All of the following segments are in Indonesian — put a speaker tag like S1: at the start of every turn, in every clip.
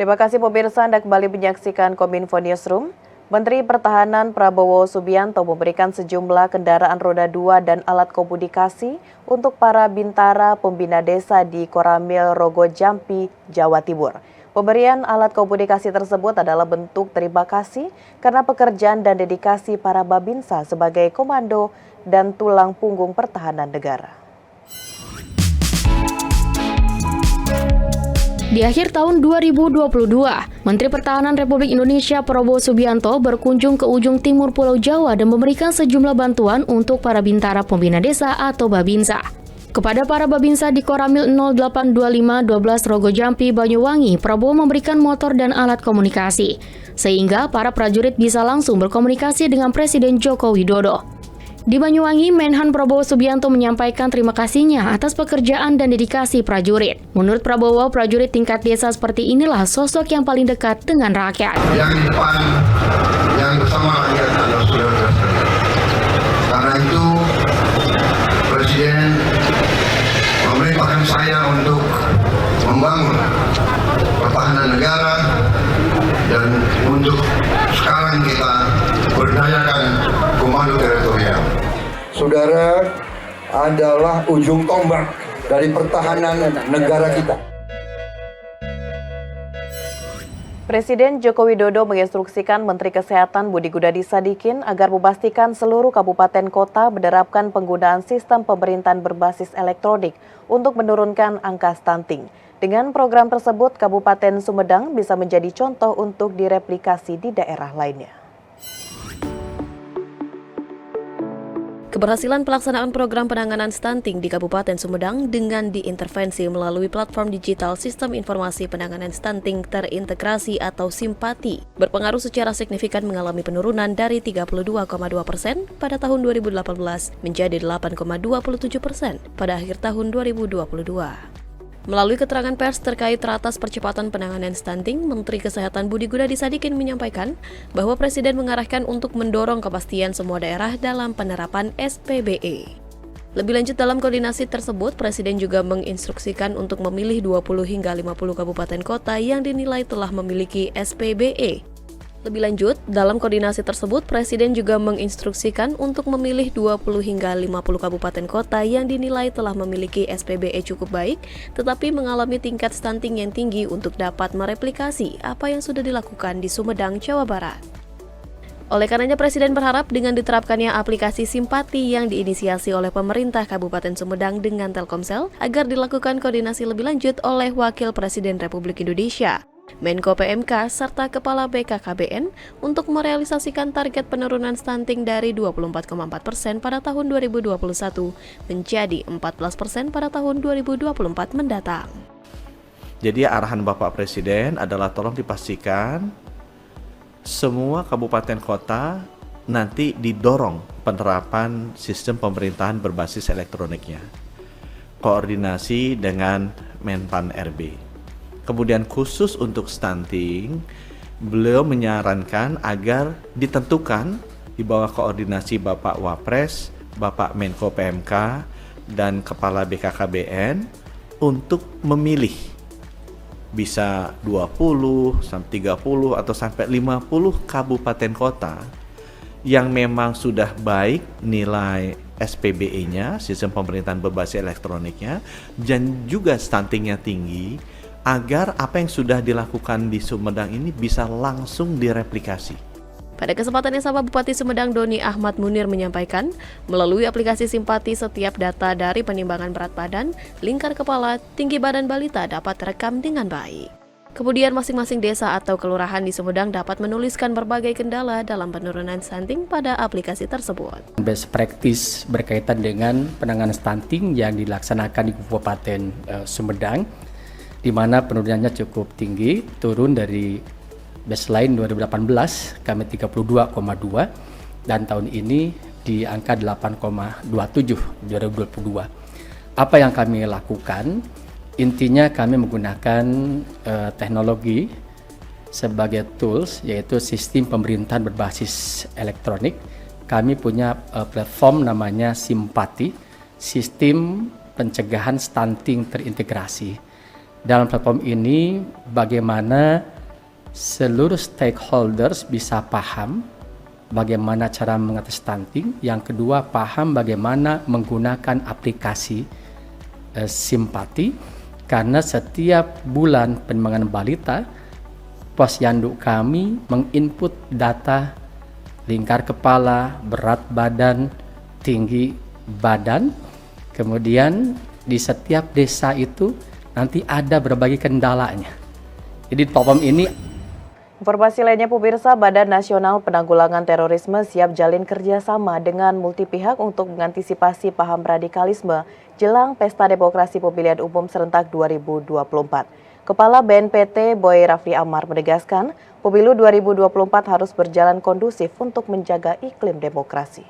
S1: Terima kasih pemirsa, Anda kembali menyaksikan Kominfo Newsroom. Menteri Pertahanan Prabowo Subianto memberikan sejumlah kendaraan roda 2 dan alat komunikasi untuk para bintara pembina desa di Koramil, Rogo Jampi, Jawa Timur. Pemberian alat komunikasi tersebut adalah bentuk terima kasih karena pekerjaan dan dedikasi para Babinsa sebagai komando dan tulang punggung pertahanan negara.
S2: Di akhir tahun 2022, Menteri Pertahanan Republik Indonesia Prabowo Subianto berkunjung ke ujung timur Pulau Jawa dan memberikan sejumlah bantuan untuk para bintara pembina desa atau Babinsa. Kepada para Babinsa di Koramil 082512 Rogo Jampi, Banyuwangi, Prabowo memberikan motor dan alat komunikasi, sehingga para prajurit bisa langsung berkomunikasi dengan Presiden Joko Widodo. Di Banyuwangi, Menhan Prabowo Subianto menyampaikan terima kasihnya atas pekerjaan dan dedikasi prajurit. Menurut Prabowo, prajurit tingkat desa seperti inilah sosok yang paling dekat dengan rakyat.
S3: Yang di depan, yang bersama rakyat adalah saudara-saudara sekalian. Karena itu, Presiden memerintahkan saya untuk membangun pertahanan negara dan untuk sekarang kita berdayakan komando teritorial. Saudara adalah ujung tombak dari pertahanan negara kita.
S1: Presiden Joko Widodo menginstruksikan Menteri Kesehatan Budi Gunadi Sadikin agar memastikan seluruh kabupaten kota menerapkan penggunaan sistem pemerintahan berbasis elektronik untuk menurunkan angka stunting. Dengan program tersebut, Kabupaten Sumedang bisa menjadi contoh untuk direplikasi di daerah lainnya.
S4: Keberhasilan pelaksanaan program penanganan stunting di Kabupaten Sumedang dengan diintervensi melalui platform digital Sistem Informasi Penanganan Stunting Terintegrasi atau SIMPATI berpengaruh secara signifikan mengalami penurunan dari 32,2% pada tahun 2018 menjadi 8,27% pada akhir tahun 2022. Melalui keterangan pers terkait teratas percepatan penanganan stunting, Menteri Kesehatan Budi Gunadi Sadikin menyampaikan bahwa Presiden mengarahkan untuk mendorong kepastian semua daerah dalam penerapan SPBE. Lebih lanjut dalam koordinasi tersebut, Presiden juga menginstruksikan untuk memilih 20 hingga 50 kabupaten kota yang dinilai telah memiliki SPBE. Lebih lanjut, dalam koordinasi tersebut, Presiden juga menginstruksikan untuk memilih 20 hingga 50 kabupaten kota yang dinilai telah memiliki SPBE cukup baik, tetapi mengalami tingkat stunting yang tinggi untuk dapat mereplikasi apa yang sudah dilakukan di Sumedang, Jawa Barat. Oleh karenanya, Presiden berharap dengan diterapkannya aplikasi Simpati yang diinisiasi oleh pemerintah Kabupaten Sumedang dengan Telkomsel agar dilakukan koordinasi lebih lanjut oleh Wakil Presiden Republik Indonesia, Menko PMK, serta Kepala BKKBN untuk merealisasikan target penurunan stunting dari 24,4% pada tahun 2021 menjadi 14% pada tahun 2024 mendatang.
S5: Jadi arahan Bapak Presiden adalah tolong dipastikan semua kabupaten kota nanti didorong penerapan sistem pemerintahan berbasis elektroniknya. Koordinasi dengan Menpan RB. Kemudian khusus untuk stunting, beliau menyarankan agar ditentukan di bawah koordinasi Bapak Wapres, Bapak Menko PMK, dan Kepala BKKBN untuk memilih bisa 20, sampai 30, atau sampai 50 kabupaten kota yang memang sudah baik nilai SPBE-nya, sistem pemerintahan berbasis elektroniknya, dan juga stuntingnya tinggi, agar apa yang sudah dilakukan di Sumedang ini bisa langsung direplikasi.
S4: Pada kesempatan yang sama, Bupati Sumedang Doni Ahmad Munir menyampaikan, melalui aplikasi Simpati setiap data dari penimbangan berat badan, lingkar kepala, tinggi badan balita dapat terekam dengan baik. Kemudian masing-masing desa atau kelurahan di Sumedang dapat menuliskan berbagai kendala dalam penurunan stunting pada aplikasi tersebut.
S6: Best practice berkaitan dengan penanganan stunting yang dilaksanakan di Kabupaten Sumedang, di mana penurunannya cukup tinggi, turun dari baseline 2018 kami 32,2 dan tahun ini di angka 8,27 2022. Apa yang kami lakukan? Intinya kami menggunakan teknologi sebagai tools, yaitu sistem pemerintahan berbasis elektronik. Kami punya platform namanya Simpati, sistem pencegahan stunting terintegrasi. Dalam platform ini bagaimana seluruh stakeholders bisa paham bagaimana cara mengatasi stunting. Yang kedua, paham bagaimana menggunakan aplikasi Simpati, karena setiap bulan pengembangan balita, Posyandu kami menginput data lingkar kepala, berat badan, tinggi badan, kemudian di setiap desa itu nanti ada berbagai kendalanya. Jadi Topom ini.
S1: Informasi lainnya pemirsa, Badan Nasional Penanggulangan Terorisme siap jalin kerjasama dengan multi pihak untuk mengantisipasi paham radikalisme jelang Pesta Demokrasi Pemilihan Umum Serentak 2024. Kepala BNPT Boy Rafli Amar menegaskan, pemilu 2024 harus berjalan kondusif untuk menjaga iklim demokrasi.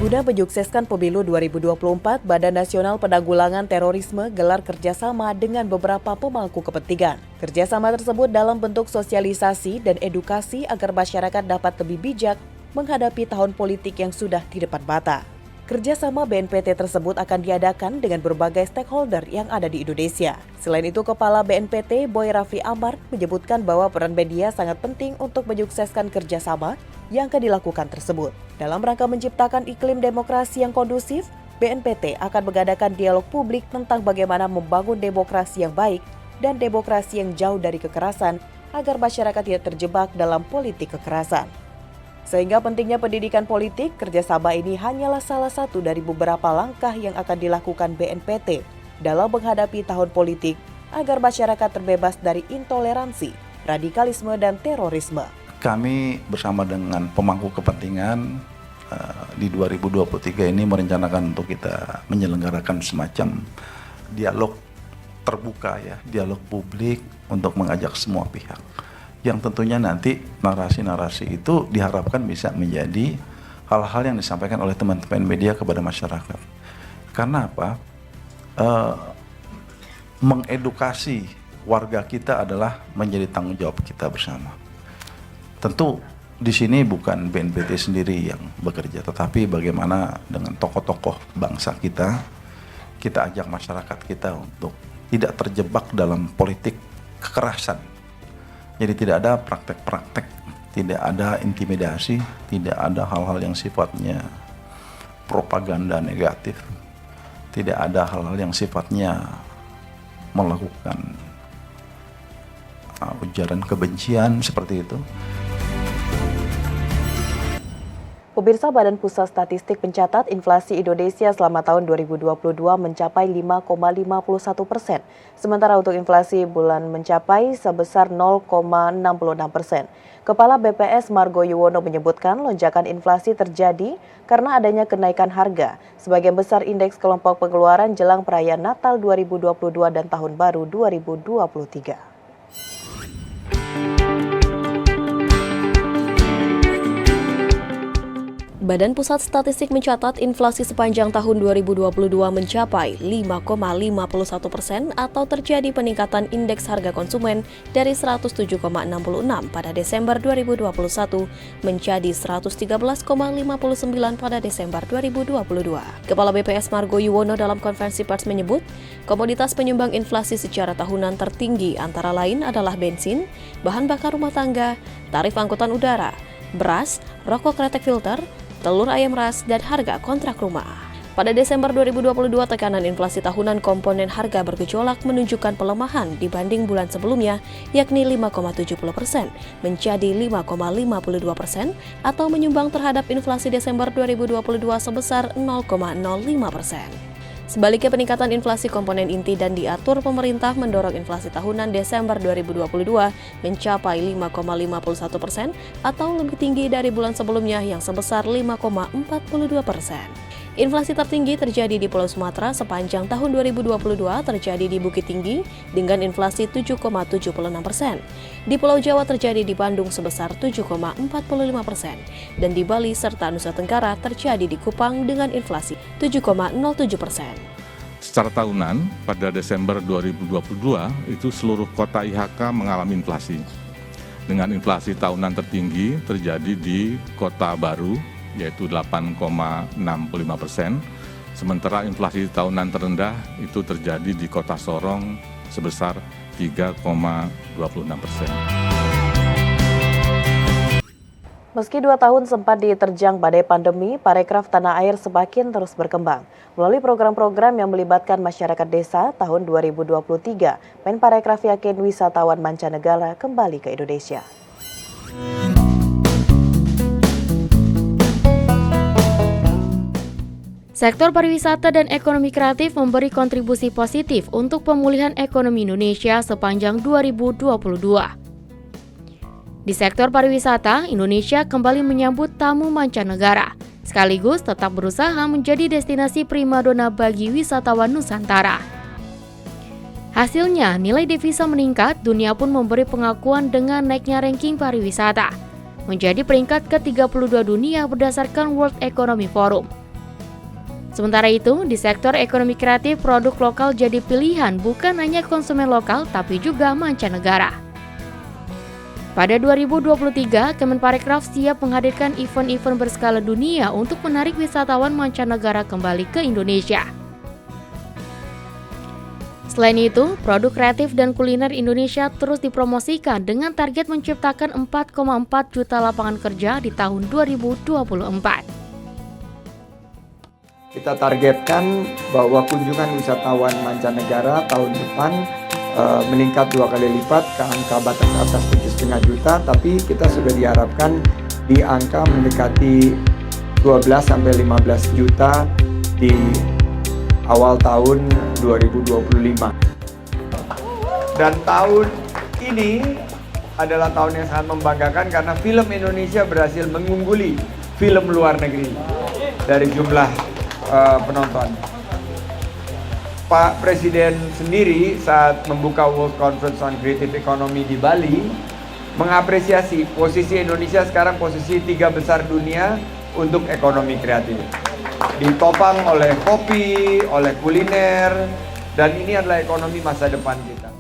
S1: Guna menyukseskan pemilu 2024, Badan Nasional Penanggulangan Terorisme gelar kerjasama dengan beberapa pemangku kepentingan. Kerjasama tersebut dalam bentuk sosialisasi dan edukasi agar masyarakat dapat lebih bijak menghadapi tahun politik yang sudah di depan mata. Kerjasama BNPT tersebut akan diadakan dengan berbagai stakeholder yang ada di Indonesia. Selain itu, Kepala BNPT Boy Rafli Amar menyebutkan bahwa peran media sangat penting untuk menyukseskan kerjasama yang akan dilakukan tersebut. Dalam rangka menciptakan iklim demokrasi yang kondusif, BNPT akan mengadakan dialog publik tentang bagaimana membangun demokrasi yang baik dan demokrasi yang jauh dari kekerasan agar masyarakat tidak terjebak dalam politik kekerasan. Sehingga pentingnya pendidikan politik, kerjasama ini hanyalah salah satu dari beberapa langkah yang akan dilakukan BNPT dalam menghadapi tahun politik agar masyarakat terbebas dari intoleransi, radikalisme, dan terorisme.
S7: Kami bersama dengan pemangku kepentingan di 2023 ini merencanakan untuk kita menyelenggarakan semacam dialog terbuka ya, dialog publik untuk mengajak semua pihak. Yang tentunya nanti narasi-narasi itu diharapkan bisa menjadi hal-hal yang disampaikan oleh teman-teman media kepada masyarakat. Karena apa? Mengedukasi warga kita adalah menjadi tanggung jawab kita bersama. Tentu di sini bukan BNPT sendiri yang bekerja, tetapi bagaimana dengan tokoh-tokoh bangsa kita ajak masyarakat kita untuk tidak terjebak dalam politik kekerasan. Jadi tidak ada praktek-praktek, tidak ada intimidasi, tidak ada hal-hal yang sifatnya propaganda negatif, tidak ada hal-hal yang sifatnya melakukan ujaran kebencian seperti itu.
S1: Pemirsa, Badan Pusat Statistik mencatat inflasi Indonesia selama tahun 2022 mencapai 5,51%. Sementara untuk inflasi bulan mencapai sebesar 0,66%. Kepala BPS Margo Yuwono menyebutkan lonjakan inflasi terjadi karena adanya kenaikan harga. Sebagian besar indeks kelompok pengeluaran jelang perayaan Natal 2022 dan Tahun Baru 2023.
S4: Badan Pusat Statistik mencatat inflasi sepanjang tahun 2022 mencapai 5,51% atau terjadi peningkatan indeks harga konsumen dari 107,66 pada Desember 2021 menjadi 113,59 pada Desember 2022. Kepala BPS Margo Yuwono dalam konferensi pers menyebut, komoditas penyumbang inflasi secara tahunan tertinggi antara lain adalah bensin, bahan bakar rumah tangga, tarif angkutan udara, beras, rokok kretek filter, telur ayam ras, dan harga kontrak rumah. Pada Desember 2022, tekanan inflasi tahunan komponen harga bergejolak menunjukkan pelemahan dibanding bulan sebelumnya, yakni 5,70% menjadi 5,52% atau menyumbang terhadap inflasi Desember 2022 sebesar 0,05%. Sebaliknya, peningkatan inflasi komponen inti dan diatur pemerintah mendorong inflasi tahunan Desember 2022 mencapai 5,51% atau lebih tinggi dari bulan sebelumnya yang sebesar 5,42%. Inflasi tertinggi terjadi di Pulau Sumatera sepanjang tahun 2022 terjadi di Bukit Tinggi dengan inflasi 7,76%. Di Pulau Jawa terjadi di Bandung sebesar 7,45% dan di Bali serta Nusa Tenggara terjadi di Kupang dengan inflasi 7,07%.
S8: Secara tahunan, pada Desember 2022 itu seluruh kota IHK mengalami inflasi. Dengan inflasi tahunan tertinggi terjadi di Kota Baru, yaitu 8,65%, Sementara inflasi tahunan terendah itu terjadi di Kota Sorong sebesar 3,26%.
S1: Meski 2 tahun sempat diterjang badai pandemi, Parekraf Tanah Air semakin terus berkembang. Melalui program-program yang melibatkan masyarakat desa tahun 2023, Menparekraf yakin wisatawan mancanegara kembali ke Indonesia.
S2: Sektor pariwisata dan ekonomi kreatif memberi kontribusi positif untuk pemulihan ekonomi Indonesia sepanjang 2022. Di sektor pariwisata, Indonesia kembali menyambut tamu mancanegara, sekaligus tetap berusaha menjadi destinasi primadona bagi wisatawan Nusantara. Hasilnya, nilai devisa meningkat, dunia pun memberi pengakuan dengan naiknya ranking pariwisata, menjadi peringkat ke-32 dunia berdasarkan World Economic Forum. Sementara itu, di sektor ekonomi kreatif, produk lokal jadi pilihan bukan hanya konsumen lokal, tapi juga mancanegara. Pada 2023, Kemenparekraf siap menghadirkan event-event berskala dunia untuk menarik wisatawan mancanegara kembali ke Indonesia. Selain itu, produk kreatif dan kuliner Indonesia terus dipromosikan dengan target menciptakan 4,4 juta lapangan kerja di tahun 2024.
S9: Kita targetkan bahwa kunjungan wisatawan mancanegara tahun depan meningkat 2 kali lipat ke angka batas atas 7,5 juta, tapi kita sudah diharapkan di angka mendekati 12-15 juta di awal tahun 2025. Dan tahun ini adalah tahun yang sangat membanggakan karena film Indonesia berhasil mengungguli film luar negeri dari jumlah penonton. Pak Presiden sendiri saat membuka World Conference on Creative Economy di Bali mengapresiasi posisi Indonesia sekarang posisi 3 besar dunia untuk ekonomi kreatif. Ditopang oleh kopi, oleh kuliner, dan ini adalah ekonomi masa depan kita.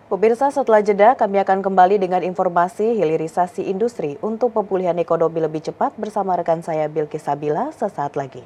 S1: Pemirsa, setelah jeda kami akan kembali dengan informasi hilirisasi industri untuk pemulihan ekonomi lebih cepat bersama rekan saya Bilqis Sabila sesaat lagi.